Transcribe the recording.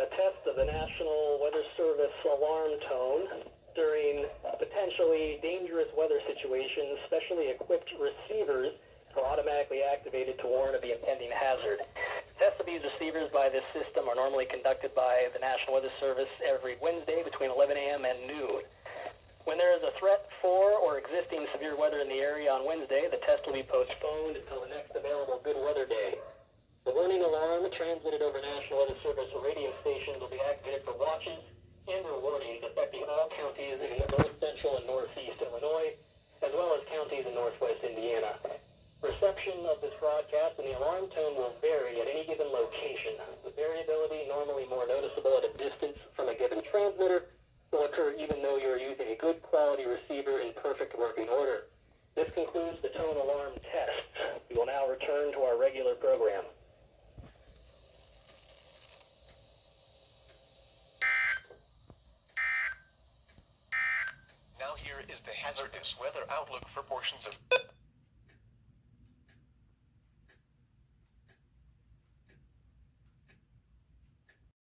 a test of the National Weather Service alarm tone during potentially dangerous weather situations. Specially equipped receivers are automatically activated to warn of the impending hazard. Tests of these receivers by this system are normally conducted by the National Weather Service every Wednesday between 11 a.m. and noon. When there is a threat for or existing severe weather in the area on Wednesday, the test will be postponed until the next available good weather day. The warning alarm transmitted over National Weather Service radio stations will be activated for watches and or warnings affecting all counties in north central and northeast Illinois, as well as counties in northwest Indiana. Reception of this broadcast and the alarm tone will vary at any given location. The variability, normally more noticeable at a distance from a given transmitter, will occur even though you are using a good quality receiver in perfect working order. This concludes the tone alarm test. We will now return to our regular program. Now here is the hazardous weather outlook for portions of